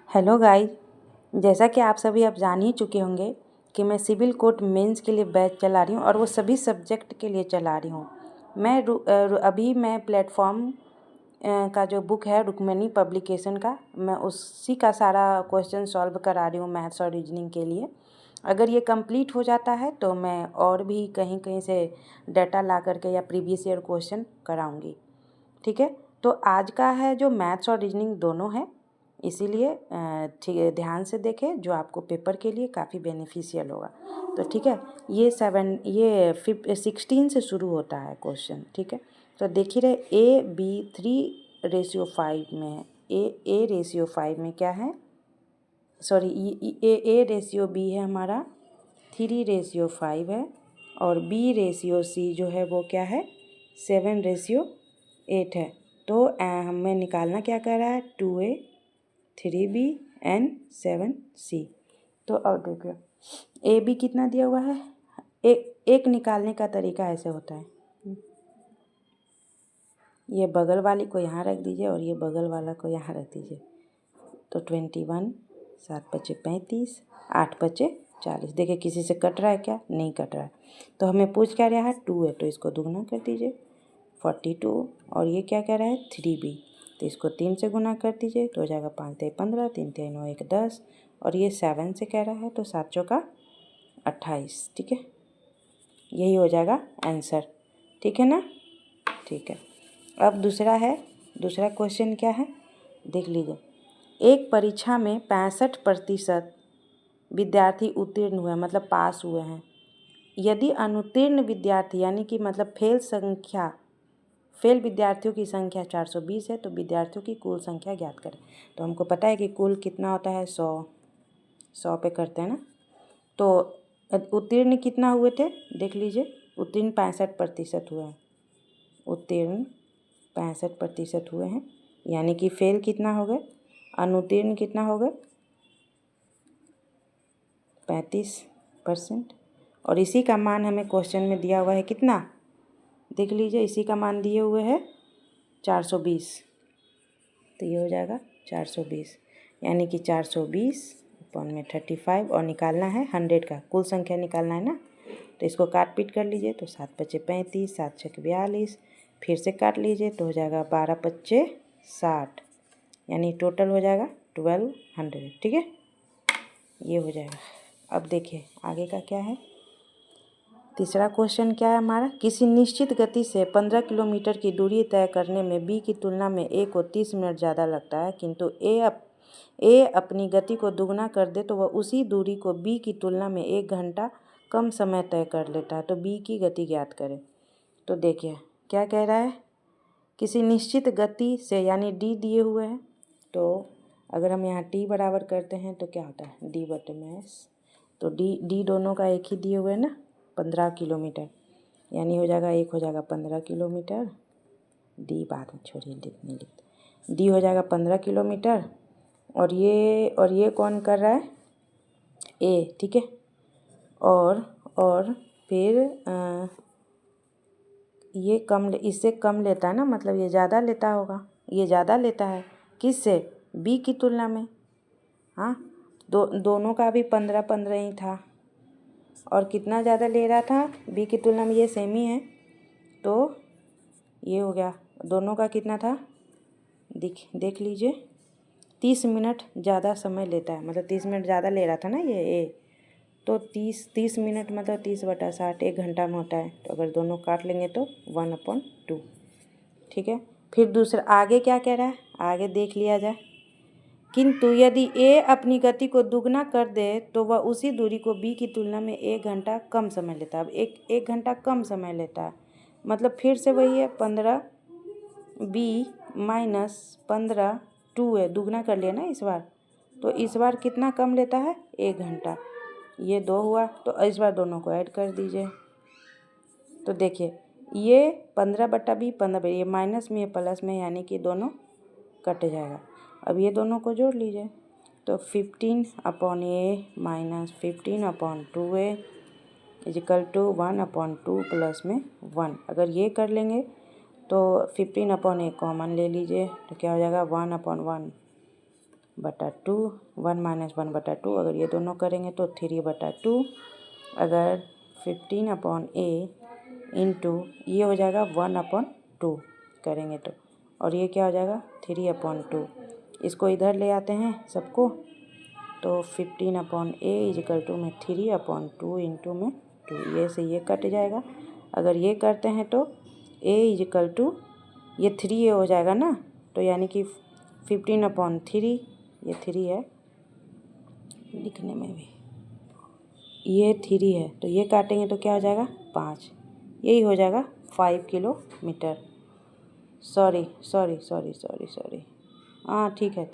Hello guys, जैसा कि आप सभी अब जान ही चुके होंगे कि मैं सिविल कोर्ट मेंस के लिए बैच चला रही हूँ और वो सभी सब्जेक्ट के लिए चला रही हूँ। अभी मैं प्लेटफॉर्म का जो बुक है रुक्मिणी पब्लिकेशन का, मैं उसी का सारा क्वेश्चन सॉल्व करा रही हूँ मैथ्स और रीजनिंग के लिए। अगर ये कंप्लीट हो जाता है तो मैं और भी कहीं कहीं से डाटा ला करके या प्रीवियस ईयर क्वेश्चन कराऊँगी। ठीक है, तो आज का है जो मैथ्स और रीजनिंग दोनों है, इसीलिए ठीक है ध्यान से देखें, जो आपको पेपर के लिए काफ़ी बेनिफिशियल होगा। तो ठीक है, ये 16 से शुरू होता है क्वेश्चन। ठीक है, तो देख ही रहे AB 3:5 में है। A/5 में क्या है, सॉरी A/B है हमारा 3:5 है, और B/C जो है वो क्या है 7:8 है। तो हमें निकालना क्या कर रहा है 2A 3B एंड 7C। तो अब देखिए AB कितना दिया हुआ है, एक निकालने का तरीका ऐसे होता है, ये बगल वाली को यहाँ रख दीजिए और ये बगल वाला को यहाँ रख दीजिए। तो 21, 7×5 = 35, 8×5 = 40। देखिए किसी से कट रहा है क्या, नहीं कट रहा है। तो हमें पूछ क्या रहा है 2 है, तो इसको दुगना कर दीजिए 42, और ये क्या कह रहा है 3B, तो इसको 3 से गुना कर दीजिए तो हो जाएगा 5×3 = 15, 3×3 = 9, 1 10, और ये 7 से कह रहा है तो 7×4 = 28। ठीक है, यही हो जाएगा आंसर। ठीक है ना, ठीक है। अब दूसरा क्वेश्चन क्या है देख लीजिए। एक परीक्षा में 65% विद्यार्थी उत्तीर्ण हुए, मतलब पास हुए हैं। यदि अनुत्तीर्ण विद्यार्थी यानी कि मतलब फेल विद्यार्थियों की संख्या 420 है, तो विद्यार्थियों की कुल संख्या ज्ञात करें। तो हमको पता है कि कुल कितना होता है 100 पे करते हैं ना। तो उत्तीर्ण कितना हुए थे देख लीजिए, उत्तीर्ण 65% हुए हैं, उत्तीर्ण 65% हुए हैं, यानी कि फेल कितना हो गए, अनुत्तीर्ण कितना हो गए 35%। और इसी का मान हमें क्वेश्चन में दिया हुआ है कितना देख लीजिए, इसी का मान दिए हुए है 420। तो ये हो जाएगा 420, यानी कि 420/35, और निकालना है 100 का कुल संख्या निकालना है ना। तो इसको काट पीट कर लीजिए, तो 7×5 = 35, 7×6 = 42, फिर से काट लीजिए तो हो जाएगा 12×5 = 60, यानी टोटल हो जाएगा 1200। ठीक है, ये हो जाएगा। अब देखिए आगे का क्या है। तीसरा क्वेश्चन क्या है हमारा, किसी निश्चित गति से 15 किलोमीटर की दूरी तय करने में B की तुलना में A को 30 मिनट ज़्यादा लगता है, किंतु A अपनी गति को दुगना कर दे तो वह उसी दूरी को B की तुलना में 1 घंटा कम समय तय कर लेता है। तो B की गति ज्ञात करें। तो देखिए क्या कह रहा है, किसी निश्चित गति से, यानी D दिए हुए हैं, तो अगर हम यहाँ T बराबर करते हैं तो क्या होता है D/S। तो D दोनों का एक ही दिए हुए हैं ना 15 किलोमीटर, यानी हो जाएगा एक हो जाएगा 15 किलोमीटर, D बाद में छोड़िए नहीं लिखते, D हो जाएगा 15 किलोमीटर, और ये कौन कर रहा है A। ठीक है, और फिर ये इससे कम लेता है ना, मतलब ये ज़्यादा लेता होगा, ये ज़्यादा लेता है किससे B की तुलना में। हाँ, दोनों का भी 15-15 ही था, और कितना ज़्यादा ले रहा था B की तुलना में, ये सेम ही है, तो ये हो गया दोनों का कितना था देख लीजिए 30 मिनट ज़्यादा समय लेता है, मतलब 30 मिनट ज़्यादा ले रहा था ना ये A, तो 30 मिनट मतलब 30/60 1 घंटा में होता है। तो अगर दोनों काट लेंगे तो 1/2। ठीक है, फिर दूसरा आगे क्या कह रहा है, आगे देख लिया जाए। किंतु यदि A अपनी गति को दुगना कर दे तो वह उसी दूरी को B की तुलना में 1 घंटा कम समय लेता है। अब एक घंटा कम समय लेता है, मतलब फिर से वही है 15B - 15 2 है, दुगना कर लिया ना इस बार, तो इस बार कितना कम लेता है 1 घंटा, ये 2 हुआ, तो इस बार दोनों को ऐड कर दीजिए। तो देखिए ये 15/B 15, ये माइनस में ये प्लस में, यानी कि दोनों कट जाएगा। अब ये दोनों को जोड़ लीजिए, तो 15/A - 15/2A = 1/2 प्लस में 1। अगर ये कर लेंगे तो 15/A कॉमन ले लीजिए, तो क्या हो जाएगा 1/1 1/2, 1 - 1/2, अगर ये दोनों करेंगे तो 3/2, अगर 15/a इंटू ये हो जाएगा 1/2 करेंगे तो, और ये क्या हो जाएगा 3/2। इसको इधर ले आते हैं सबको, तो 15/a = में 3/2 इंटू में 2, ये से ये कट जाएगा। अगर ये करते हैं तो a = ये 3a हो जाएगा ना, तो यानी कि 15/3, ये 3 है लिखने में भी, ये 3 है, तो ये काटेंगे तो क्या हो जाएगा 5, यही हो जाएगा 5 किलोमीटर। सॉरी, हाँ ठीक है।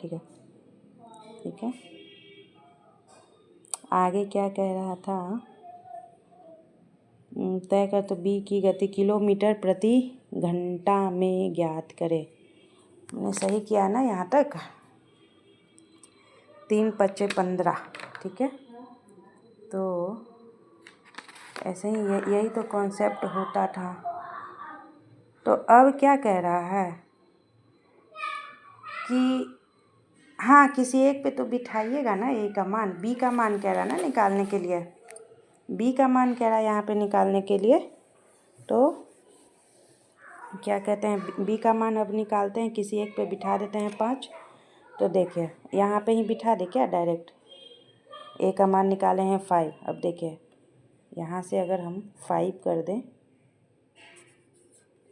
आगे क्या कह रहा था, तय कर तो बी की गति किलोमीटर प्रति घंटा में ज्ञात करे। मैंने सही किया ना यहाँ तक, 3 × 5 = 15, ठीक है। तो ऐसे ही यही तो कॉन्सेप्ट होता था। तो अब क्या कह रहा है कि हाँ, किसी एक पे तो बिठाइएगा ना ए का मान, बी का मान कह रहा है ना निकालने के लिए, बी का मान कह रहा है यहाँ पे निकालने के लिए। तो क्या कहते हैं, बी का मान अब निकालते हैं, किसी एक पे बिठा देते हैं 5। तो देखिए यहाँ पे ही बिठा दे क्या डायरेक्ट, ए का मान निकाले हैं 5। अब देखिए यहाँ से अगर हम 5 कर दें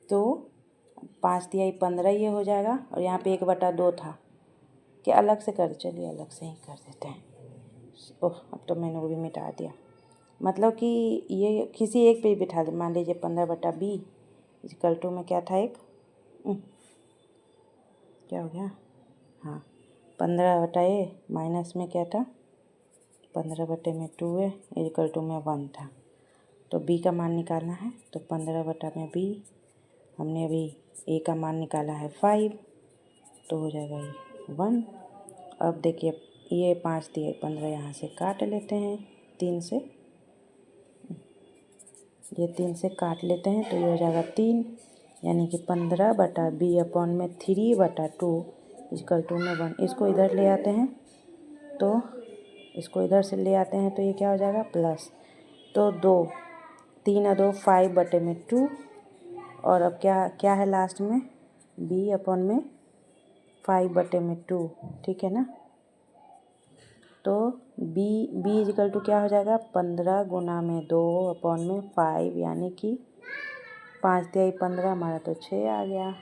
तो 5 × 3 = 15 ये हो जाएगा, और यहाँ पे 1/2 था कि अलग से कर, चलिए अलग से ही कर देते हैं। ओह, अब तो मैंने वो भी मिटा दिया। मतलब कि ये किसी एक पे ही बिठा दे, मान लीजिए 15/b = में क्या था एक, क्या हो गया, हाँ 15/a माइनस में क्या था 15/2a = में 1 था। तो b का मान निकालना है, तो 15/b हमने अभी a का मान निकाला है 5, तो हो जाएगा ये 1। अब देखिए ये 5 × 3 = 15, यहाँ से काट लेते हैं 3 से, ये 3 से काट लेते हैं तो ये हो जाएगा 3, यानी कि 15/b में 3/2 = में 1। इसको इधर ले आते हैं, तो इसको इधर से ले आते हैं तो ये क्या हो जाएगा प्लस, तो 2 3 और 2 5/2, और अब क्या है लास्ट में b में 5/2, ठीक है ना। तो b = क्या हो जाएगा 15 × 2 में 5, यानी कि 5 × 3 = 15, हमारा तो 6 आ गया,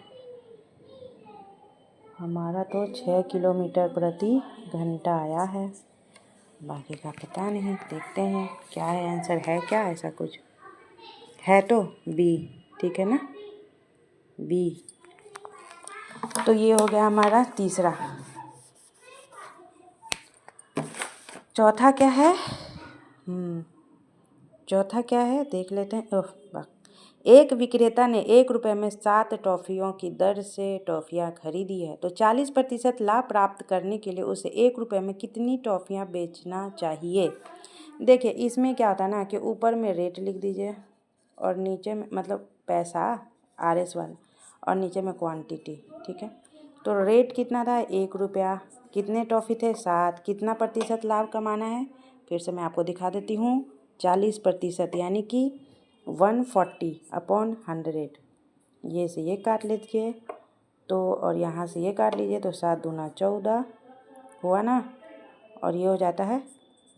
हमारा तो 6 किलोमीटर प्रति घंटा आया है। बाकी का पता नहीं, देखते हैं क्या है आंसर, है क्या ऐसा कुछ है, तो बी, ठीक है ना, बी। तो ये हो गया हमारा तीसरा। चौथा क्या है, चौथा क्या है देख लेते हैं। एक विक्रेता ने 1 रुपये में 7 टॉफ़ियों की दर से टॉफ़ियाँ खरीदी है, तो 40% लाभ प्राप्त करने के लिए उसे 1 रुपये में कितनी टॉफ़ियाँ बेचना चाहिए। देखिए इसमें क्या होता है ना कि ऊपर में रेट लिख दीजिए, और नीचे में मतलब पैसा RS वाला, और नीचे में क्वांटिटी, ठीक है। तो रेट कितना था 1 रुपया, कितने टॉफ़ी थे 7, कितना प्रतिशत लाभ कमाना है, फिर से मैं आपको दिखा देती हूँ, 40%, यानी कि 140/100। ये से ये काट लीजिए तो, और यहाँ से ये काट लीजिए तो 7 दूना 14 हुआ ना, और ये हो जाता है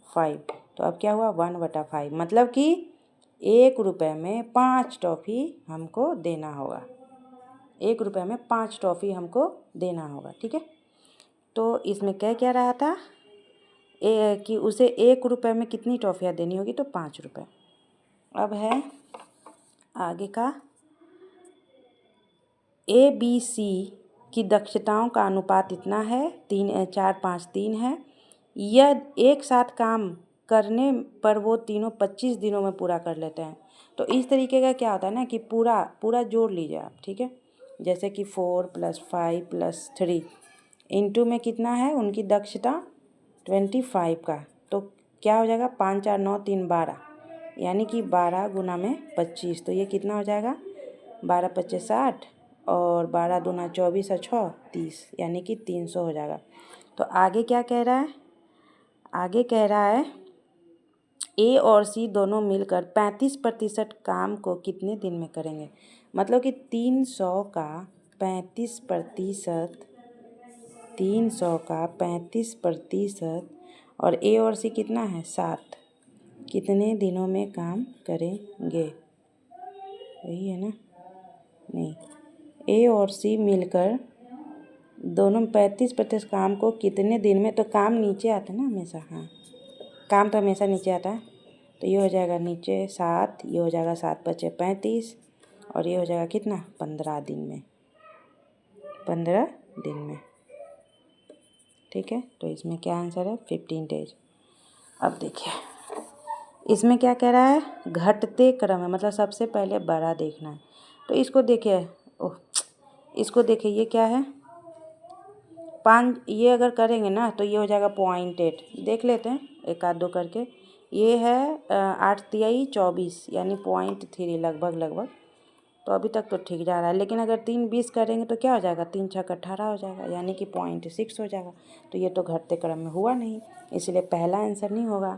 5। तो अब क्या हुआ 1/5, मतलब कि 1 रुपये में 5 टॉफ़ी हमको देना होगा, 1 रुपये में 5 टॉफ़ी हमको देना होगा, ठीक है। तो इसमें क्या रहा था कि उसे 1 रुपये में कितनी टॉफ़ियाँ देनी होगी, तो 5 रुपये। अब है आगे का, ABC की दक्षताओं का अनुपात इतना है, 3 4 5 3 है। यह एक साथ काम करने पर वो तीनों 25 दिनों में पूरा कर लेते हैं। तो इस तरीके का क्या होता है ना कि पूरा जोड़ लीजिए आप, ठीक है। जैसे कि 4 + 5 + 3 इंटू में कितना है उनकी दक्षता 25 का, तो क्या हो जाएगा 5 4 9 3 12, यानी कि 12 × 25, तो ये कितना हो जाएगा 12 × 25 = 60, और 12 दूना 24 और 6 30, यानी कि 300 हो जाएगा। तो आगे क्या कह रहा है, आगे कह रहा है ए और सी दोनों मिलकर 35% काम को कितने दिन में करेंगे। मतलब कि 300 का 35%, 300 का 35% और ए और सी कितना है 7, कितने दिनों में काम करेंगे, वही है ना। नहीं, ए और सी मिलकर दोनों 35% काम को कितने दिन में, तो काम नीचे आता है ना हमेशा, हाँ काम तो हमेशा नीचे आता है। तो ये हो जाएगा नीचे 7, ये हो जाएगा 7 × 5 = 35 और ये हो जाएगा कितना 15 दिन में, 15 दिन में। ठीक है, तो इसमें क्या आंसर है 15 डेज। अब देखिए इसमें क्या कह रहा है, घटते क्रम है, मतलब सबसे पहले बड़ा देखना है। तो इसको देखिए, ओह इसको देखिए, ये क्या है 5, ये अगर करेंगे ना तो ये हो जाएगा 0.8, देख लेते हैं एक आध दो करके। ये है 8 तिहाई 24 यानी 0.3 लगभग। तो अभी तक तो ठीक जा रहा है, लेकिन अगर 3 20 करेंगे तो क्या हो जाएगा 3 × 6 = 18 हो जाएगा, यानी कि 0.6 हो जाएगा। तो ये तो घटते क्रम में हुआ नहीं, इसलिए पहला आंसर नहीं होगा।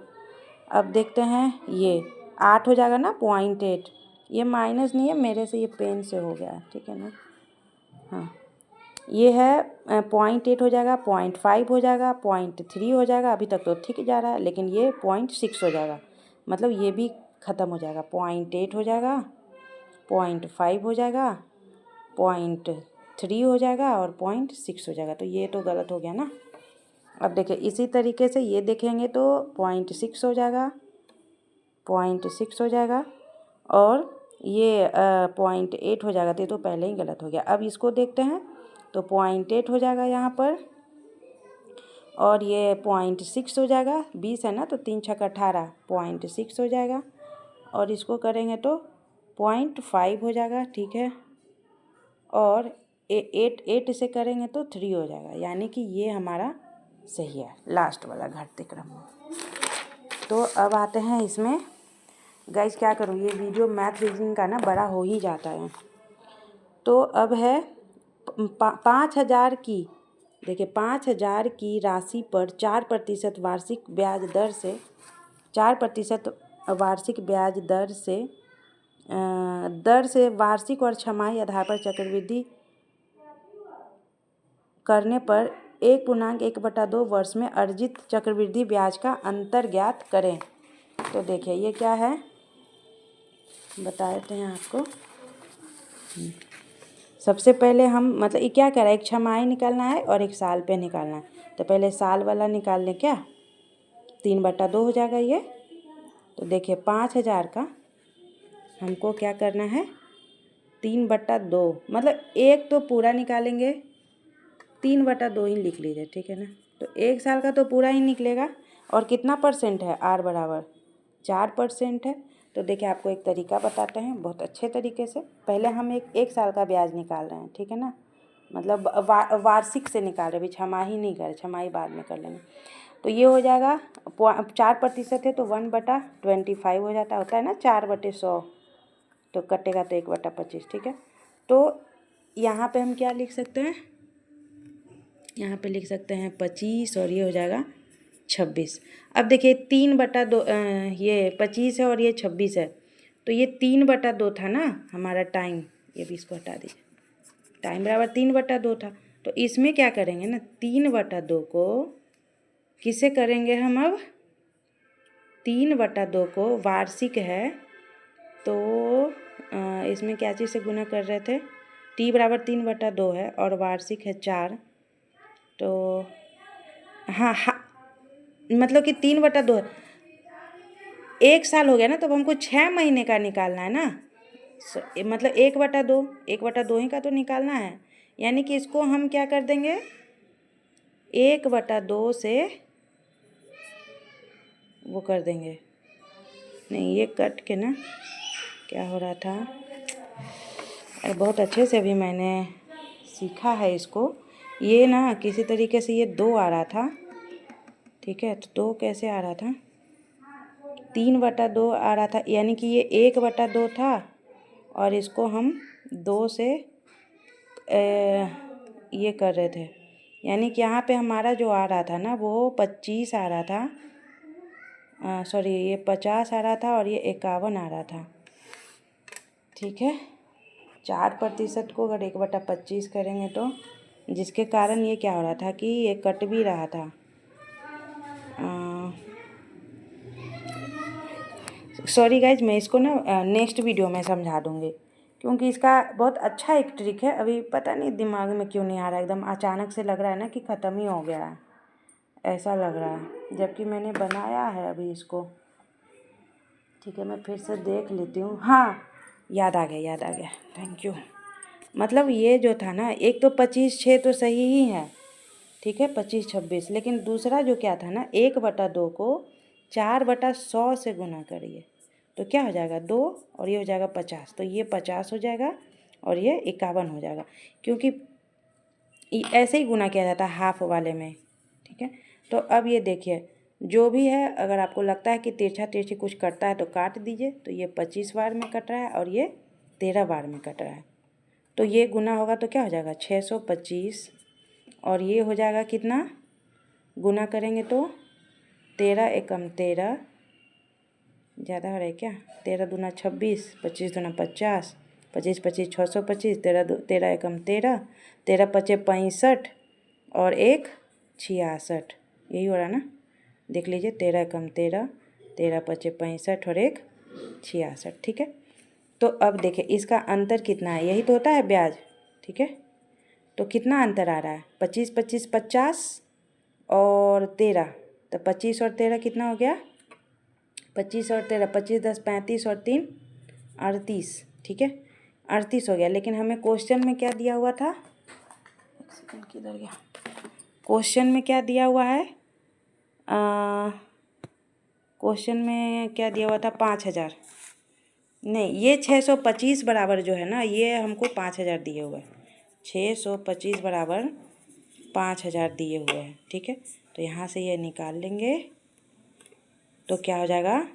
अब देखते हैं ये 8 हो जाएगा ना 0.8, ये माइनस नहीं है मेरे से, ये पेन से हो गया, ठीक है ना। हाँ ये है 0.8 हो जाएगा, 0.5 हो जाएगा, 0.3 हो जाएगा, अभी तक तो ठीक जा रहा है, लेकिन ये 0.6 हो जाएगा, मतलब ये भी ख़त्म हो जाएगा। 0.8 हो जाएगा, 0.5 हो जाएगा, 0.3 हो जाएगा और 0.6 हो जाएगा। तो ये तो गलत हो गया ना। अब देखिए इसी तरीके से ये देखेंगे तो 0.6 हो जाएगा, 0.6 हो जाएगा और ये 0.8 हो जाएगा। तो पहले ही गलत हो गया। अब इसको देखते हैं तो 0.8 हो जाएगा यहाँ पर और ये 0.6 हो जाएगा, 20 है ना तो 3 × 6 = 18, 0.6 हो जाएगा और इसको करेंगे तो 0.5 हो जाएगा, ठीक है। और 8 से करेंगे तो 3 हो जाएगा, यानी कि ये हमारा सही है लास्ट वाला घटते क्रम में। तो अब आते हैं इसमें, गाइस क्या करूँ, ये वीडियो मैथ रीजनिंग का ना बड़ा हो ही जाता है। तो अब है 5,000 की, देखिए 5,000 की राशि पर 4% वार्षिक ब्याज दर से, 4% वार्षिक ब्याज दर से वार्षिक और छमाही आधार पर चक्रवृद्धि करने पर 1.1/2 वर्ष में अर्जित चक्रवृद्धि ब्याज का अंतर ज्ञात करें। तो देखिए ये क्या है बता देते हैं आपको। सबसे पहले हम मतलब ये क्या करा, एक छमाही निकालना है और एक साल पे निकालना है। तो पहले साल वाला निकाल लें, क्या 3/2 हो जाएगा ये। तो देखिए 5,000 का हमको क्या करना है 3/2, मतलब एक तो पूरा निकालेंगे, 3/2 ही लिख लीजिए, ठीक है ना। तो एक साल का तो पूरा ही निकलेगा और कितना परसेंट है, R = 4% है। तो देखिए आपको एक तरीका बताते हैं बहुत अच्छे तरीके से। पहले हम एक साल का ब्याज निकाल रहे हैं, ठीक है ना, मतलब वार्षिक से निकाल रहे, अभी छमाही नहीं कर रहे, छमाही बाद में कर लेंगे। तो ये हो जाएगा 4% है तो 1/25 हो जाता होता है ना, 4/100 तो कटेगा तो 1/25, ठीक है। तो यहाँ पे हम क्या लिख सकते हैं, यहाँ पे लिख सकते हैं 25 और ये हो जाएगा 26। अब देखिए 3/2, ये 25 है और ये 26 है, तो ये 3/2 था ना हमारा टाइम, ये भी इसको हटा दीजिए, टाइम बराबर 3/2 था। तो इसमें क्या करेंगे ना 3/2 को किससे करेंगे हम, अब 3/2 को वार्षिक है तो इसमें क्या चीज़ से गुना कर रहे थे, t = 3/2 है और वार्षिक है 4, तो हाँ मतलब कि 3/2 एक साल हो गया ना, तब हमको 6 महीने का निकालना है ना। मतलब 1/2 ही का तो निकालना है, यानी कि इसको हम क्या कर देंगे 1/2 से वो कर देंगे, नहीं ये कट के ना क्या हो रहा था, अरे बहुत अच्छे से अभी मैंने सीखा है इसको। ये ना किसी तरीके से ये 2 आ रहा था, ठीक है, तो 2 कैसे आ रहा था, 3/2 आ रहा था, यानी कि ये 1/2 था और इसको हम 2 से ये कर रहे थे, यानी कि यहाँ पे हमारा जो आ रहा था ना वो 25 आ रहा था, सॉरी ये 50 आ रहा था और ये 51 आ रहा था। ठीक है, 4% को अगर 1/25 करेंगे तो जिसके कारण ये क्या हो रहा था कि ये कट भी रहा था। सॉरी गाइज, मैं इसको ना नेक्स्ट वीडियो में समझा दूँगी, क्योंकि इसका बहुत अच्छा एक ट्रिक है। अभी पता नहीं दिमाग में क्यों नहीं आ रहा है, एकदम अचानक से लग रहा है ना कि ख़त्म ही हो गया है, ऐसा लग रहा है, जबकि मैंने बनाया है अभी इसको। ठीक है, मैं फिर से देख लेती हूँ। हाँ, याद आ गया, थैंक यू। मतलब ये जो था ना, एक तो 25/6 तो सही ही है, ठीक है, 25/26, लेकिन दूसरा जो क्या था ना, 1/2 को 4/100 से गुना करिए तो क्या हो जाएगा 2, और ये हो जाएगा 50, तो ये 50 हो जाएगा और ये 51 हो जाएगा, क्योंकि ऐसे ही गुना किया जाता है हाफ वाले में। ठीक है, तो अब ये देखिए, जो भी है, अगर आपको लगता है कि तिरछा तिरछी कुछ कटता है तो काट दीजिए। तो ये 25 बार में कट रहा है और ये 13 बार में कट रहा है, तो ये गुना होगा तो क्या हो जाएगा 625, और ये हो जाएगा कितना, गुना करेंगे तो 13 एकम 13, ज़्यादा हो रहा है क्या, 13 दूना 26, 25 दूना 50, 25 25 625, 13 एकम 13, 13 पचे 65 और 1 66, यही हो रहा ना, देख लीजिए, 13 एकम 13, 13 पचे 65 और 1 66। ठीक है, तो अब देखिए इसका अंतर कितना है, यही तो होता है ब्याज। ठीक है, तो कितना अंतर आ रहा है, 25 25 50 और 13, तो 25 और 13 कितना हो गया, 25 और 13, 25 10 35 और 3 38। ठीक है, 38 हो गया, लेकिन हमें क्वेश्चन में क्या दिया हुआ था, एक सेकंड किधर गया, क्वेश्चन में क्या दिया हुआ है, क्वेश्चन में क्या दिया हुआ था, 5000, नहीं, ये 625 बराबर जो है ना, ये हमको 5000 दिए हुए हैं, 625 बराबर 5000 दिए हुए हैं। ठीक है, तो यहाँ से ये निकाल लेंगे तो क्या हो जाएगा,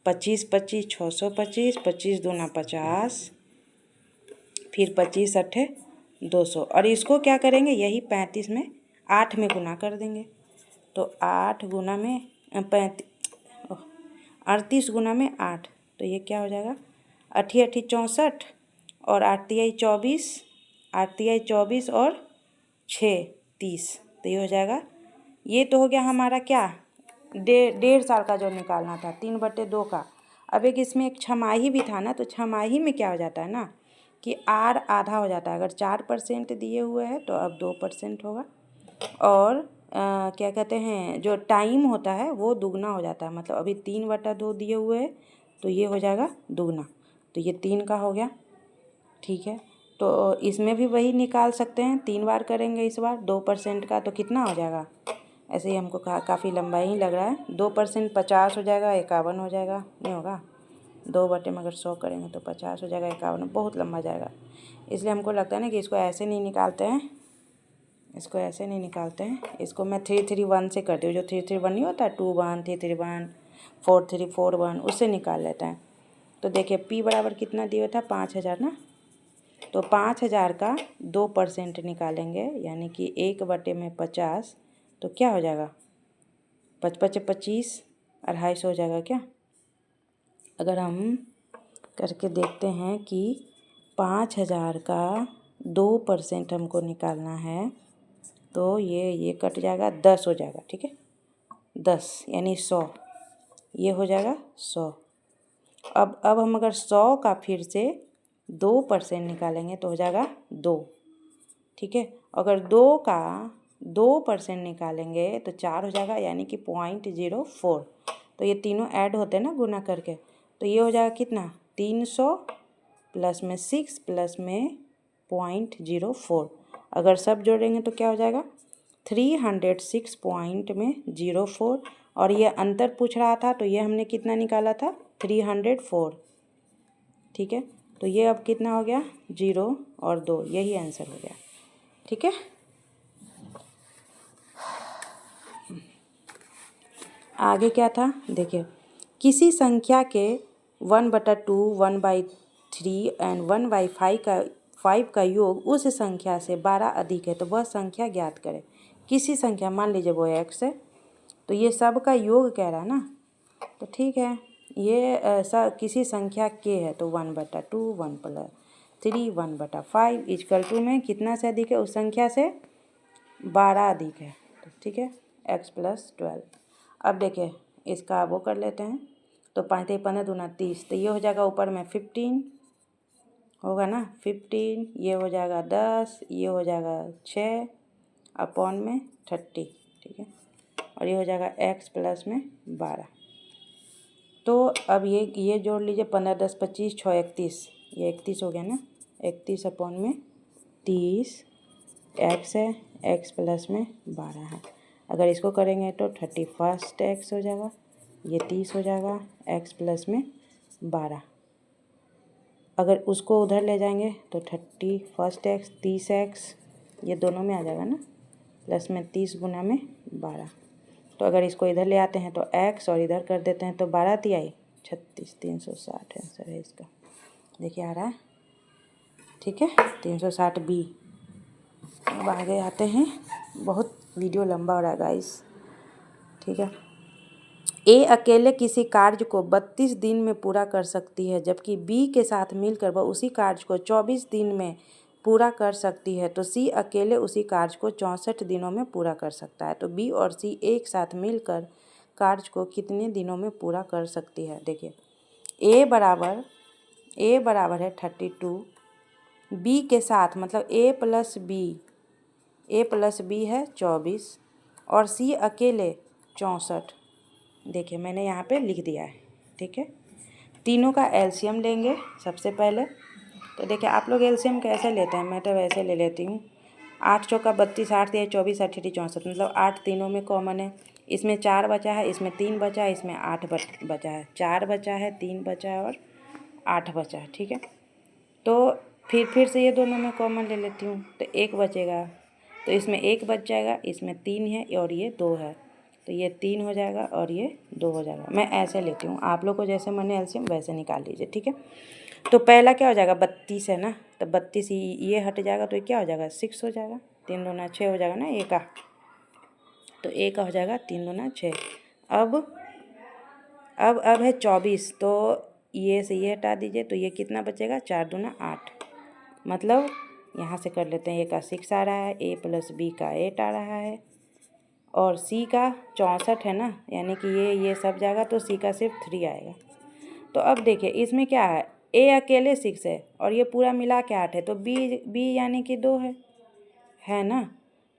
25 25 625, 25 दूना 50, फिर 25 अट्ठे 200, और इसको क्या करेंगे, यही 35 में 8 में गुना कर देंगे, तो 8 गुना में 38 गुना में 8, तो ये क्या हो जाएगा, 8 8 64 और 8 तिहाई 24, 8 तिहाई 24 और 6 30, तो ये हो जाएगा, ये तो हो गया हमारा क्या, 1.5 साल का जो निकालना था, 3/2 का। अब एक इसमें एक छमाही भी था ना, तो छमाही में क्या हो जाता है ना कि आर आधा हो जाता है, अगर 4% दिए हुए हैं तो अब 2% होगा, और क्या कहते हैं, जो टाइम होता है वो दुगना हो जाता है, मतलब अभी 3/2 दिए हुए हैं तो ये हो जाएगा दुगना, तो ये 3 का हो गया। ठीक है, तो इसमें भी वही निकाल सकते हैं, 3 बार करेंगे, इस बार 2% का तो कितना हो जाएगा, ऐसे ही हमको काफ़ी लंबा ही लग रहा है, 2% 50 हो जाएगा, 51 हो जाएगा, नहीं होगा, 2 में अगर 100 करेंगे तो 50 हो जाएगा, 51, बहुत लंबा जाएगा, इसलिए हमको लगता है ना कि इसको ऐसे नहीं निकालते हैं, इसको ऐसे नहीं निकालते हैं, इसको मैं 3 3 1 से करती हूँ, जो 3 3 1 नहीं होता, 2 1 3 3 1 4 3 4 1, उससे निकाल लेता है। तो देखिए P बराबर कितना दिया था, 5000 ना, तो 5000 का 2% निकालेंगे, यानी कि 1/50, तो क्या हो जाएगा, 55 25, 250 हो जाएगा क्या। अगर हम करके देखते हैं कि 5000 का 2% हमको निकालना है, तो ये कट जाएगा, 10 हो जाएगा। ठीक है, 10 यानी 100, ये हो जाएगा 100। अब हम अगर 100 का फिर से 2% निकालेंगे तो हो जाएगा 2। ठीक है, अगर 2 का 2% निकालेंगे तो 4 हो जाएगा, यानी कि 0.04, तो ये तीनों ऐड होते हैं ना गुना करके, तो ये हो जाएगा कितना, 300 प्लस में 6 प्लस में 0.04, अगर सब जोड़ेंगे तो क्या हो जाएगा, 306.04, और ये अंतर पूछ रहा था तो ये हमने कितना निकाला था, 304। ठीक है, तो ये अब कितना हो गया, 0 और 2, यही आंसर हो गया। ठीक है, आगे क्या था देखिए, किसी संख्या के 1/2, 1/3 एंड 1/5 का योग उस संख्या से 12 अधिक है तो वह संख्या ज्ञात करें। किसी संख्या, मान लीजिए वो x है, तो ये सब का योग कह रहा है ना, तो ठीक है, ये किसी संख्या k है तो 1/2 1+3 1/5 इक्वल टू में कितना से अधिक है, उस संख्या से 12 अधिक है, तो ठीक है x + 12। अब देखिए इसका वो कर लेते हैं, तो 5 × 15 × 30, तो ये हो जाएगा ऊपर में 15 होगा ना, 15, ये हो जाएगा 10, ये हो जाएगा 6 अपॉन में 30, ठीक है, और ये हो जाएगा x + में 12। तो अब ये जोड़ लीजिए, 15 10 25 6 31, ये 31 हो गया ना, 31 अपॉन में 30 x है, x + में 12 है। अगर इसको करेंगे तो 31 x हो जाएगा, ये 30 हो जाएगा, x + में 12। अगर उसको उधर ले जाएंगे तो 31 x 30 x, ये दोनों में आ जाएगा ना, प्लस में 30 × में 12। तो अगर इसको इधर ले आते हैं तो x और इधर कर देते हैं तो 12 तिहाई 36, 360 आंसर है इसका। देखिए आ रहा है, ठीक है, 360 B। अब आगे आते हैं, बहुत वीडियो लंबा हो रहा है गाइस, ठीक है। ए अकेले किसी कार्य को 32 दिन में पूरा कर सकती है, जबकि बी के साथ मिलकर वह उसी कार्य को 24 दिन में पूरा कर सकती है, तो सी अकेले उसी कार्य को 64 दिनों में पूरा कर सकता है। तो बी और सी एक साथ मिलकर कार्य को कितने दिनों में पूरा कर सकती है। देखिए ए बराबर है 32, बी के साथ मतलब ए प्लस बी है 24 और सी अकेले 64। देखिए मैंने यहाँ पे लिख दिया है, ठीक है। तीनों का एलसीएम लेंगे सबसे पहले। तो देखिए आप लोग एलसीएम कैसे लेते हैं, मैं तो वैसे ले लेती हूँ। 8 चौका 32, 8 तिहाई 24, 8 तिहाई 64, मतलब 8 तीनों में कॉमन है। इसमें 4 बचा है, इसमें 3 बचा है, इसमें 8 बचा है, 4 बचा है, 3 बचा है और 8 बचा है, ठीक है। तो फिर से ये दोनों में कॉमन ले लेती हूँ, तो 1 बचेगा, तो इसमें 1 बच जाएगा, इसमें 3 है और ये 2 है, तो ये 3 हो जाएगा और ये 2 हो जाएगा। मैं ऐसे लेती हूँ, आप लोग को जैसे मन है एलसीएम वैसे निकाल लीजिए, ठीक है। तो पहला क्या हो जाएगा, 32 है ना, तो 32 ये हट जाएगा, तो ये क्या हो जाएगा 6 हो जाएगा, 3 दूना 6 हो जाएगा ना, ए का, तो ए का हो जाएगा 3 दूना 6। अब है 24, तो ये से ये हटा दीजिए, तो ये कितना बचेगा 4 दूना 8, मतलब यहाँ से कर लेते हैं, ए का 6 आ रहा है, ए प्लस बी का 8 आ रहा है और सी का 64 है ना, यानी कि ये सब जाएगा तो सी का सिर्फ 3 आएगा। तो अब देखिए इसमें क्या है, ए अकेले 6 है और ये पूरा मिला के 8 है, तो बी यानी कि 2 है ना।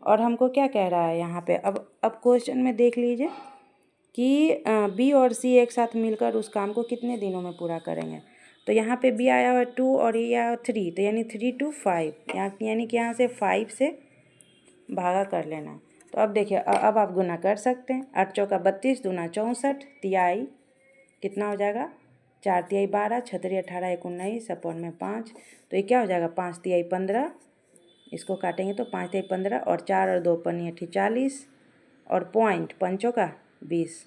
और हमको क्या कह रहा है यहाँ पे, अब क्वेश्चन में देख लीजिए कि बी और सी एक साथ मिलकर उस काम को कितने दिनों में पूरा करेंगे। तो यहाँ पे बी आया हुआ है 2 और ये आया हुआ 3, तो यानी 3 to 5, यानी कि यहाँ से 5 से भागा कर लेना। तो अब देखिए अब आप गुना कर सकते हैं, 8 चौका 32, दूना 64, तिहाई कितना हो जाएगा 4 तिहाई 12, 6 तिहाई 18, 19 अपॉन में 5, तो ये क्या हो जाएगा 5 तिहाई 15, इसको काटेंगे तो 5 तिहाई 15 और 4 और 2 पन्नी 40 और पॉइंट 5 का 20,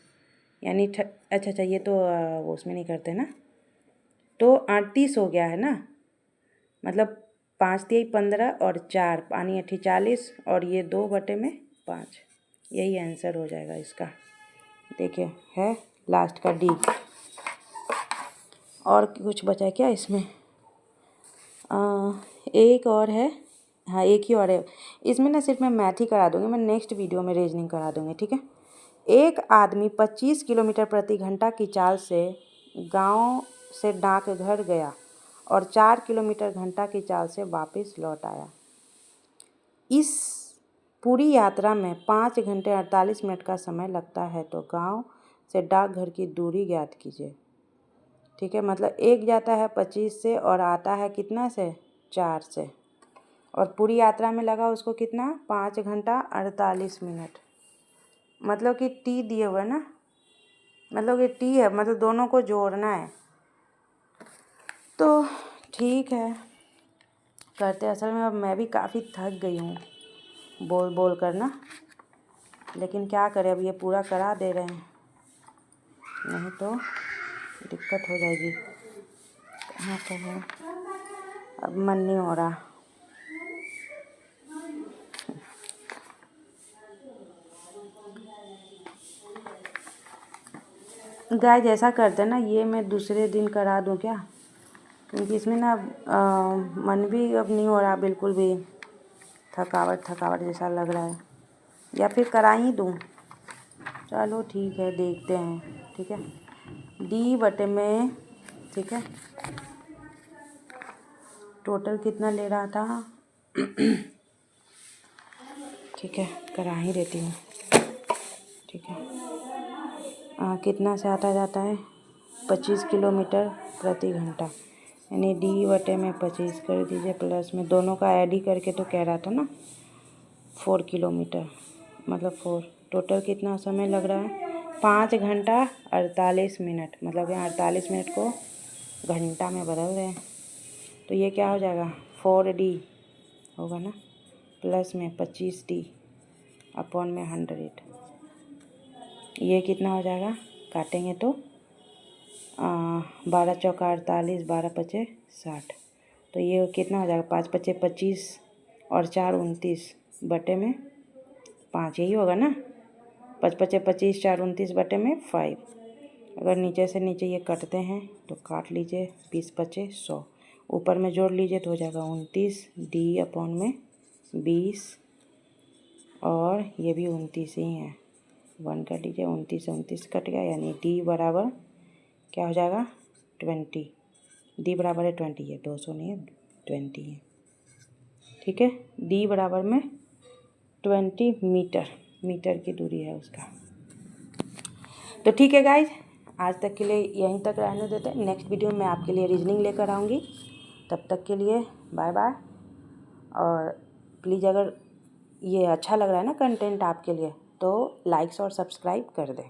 यानी अच्छा ये तो वो उसमें नहीं करते ना, तो 38 हो गया है ना, मतलब 5 तिहाई 15 और 4 पानी 40 और ये 2/5, यही आंसर हो जाएगा इसका। देखिए है लास्ट का डी। और कुछ बचा है क्या इसमें, एक और है, हाँ एक ही और है। इसमें ना सिर्फ मैं मैथ ही करा दूँगी, मैं नेक्स्ट वीडियो में रीजनिंग करा दूँगी, ठीक है। एक आदमी 25 किलोमीटर प्रति घंटा की चाल से गांव से डाकघर गया और 4 किलोमीटर घंटा की चाल से वापस लौट आया। इस पूरी यात्रा में 5 घंटे 48 मिनट का समय लगता है, तो गांव से डाकघर की दूरी ज्ञात कीजिए, ठीक है। मतलब एक जाता है 25 से और आता है कितना से 4 से, और पूरी यात्रा में लगा उसको कितना 5 घंटा 48 मिनट, मतलब कि टी दिए हुए ना, मतलब ये टी है, मतलब दोनों को जोड़ना है। तो ठीक है करते, असल में अब मैं भी काफ़ी थक गई हूँ बोल कर ना, लेकिन क्या करें अब ये पूरा करा दे रहे हैं, नहीं तो दिक्कत हो जाएगी। कहाँ पर है, अब मन नहीं हो रहा। गाइस ऐसा करते हैं ना, ये मैं दूसरे दिन करा दूँ क्या, क्योंकि इसमें ना मन भी अब नहीं हो रहा, बिल्कुल भी थकावट जैसा लग रहा है, या फिर करा ही दूँ। चलो ठीक है, देखते हैं। ठीक है, डी बटे में, ठीक है, टोटल कितना ले रहा था। ठीक है, करा ही देती हूँ। ठीक है, कितना से आता जाता है 25 किलोमीटर प्रति घंटा, यानी डी बटे में 25 कर दीजिए, प्लस में दोनों का ऐड ही करके तो कह रहा था ना 4 किलोमीटर, मतलब 4। टोटल कितना समय लग रहा है 5 घंटा 48 मिनट, मतलब यहाँ 48 मिनट को घंटा में बदल रहे हैं। तो ये क्या हो जाएगा 4D होगा ना, प्लस में 25D अपॉन में 100। ये कितना हो जाएगा, काटेंगे तो 12 चौका 48, 12 पचे 60। तो ये कितना हो जाएगा 5 पचे 25 और 4 29 बटे में 5, यही होगा ना। 5 पचे 25, 4 29 बटे में 5। अगर नीचे से नीचे ये कटते हैं तो काट लीजिए, 20 पचे 100, ऊपर में जोड़ लीजिए तो हो जाएगा 29D अपॉन में 20, और ये भी 29 ही है, 1 कर लीजिए, 29 से 29 कट गया, यानी D बराबर क्या हो जाएगा 20। D बराबर है 20, है 200 नहीं है 20 है। ठीक है, D बराबर में 20 मीटर की दूरी है उसका। तो ठीक है गाइज, आज तक के लिए यहीं तक रहने देते हैं। नेक्स्ट वीडियो में मैं आपके लिए रीजनिंग लेकर आऊँगी। तब तक के लिए बाय बाय। और प्लीज़ अगर ये अच्छा लग रहा है ना कंटेंट आपके लिए, तो लाइक्स और सब्सक्राइब कर दें।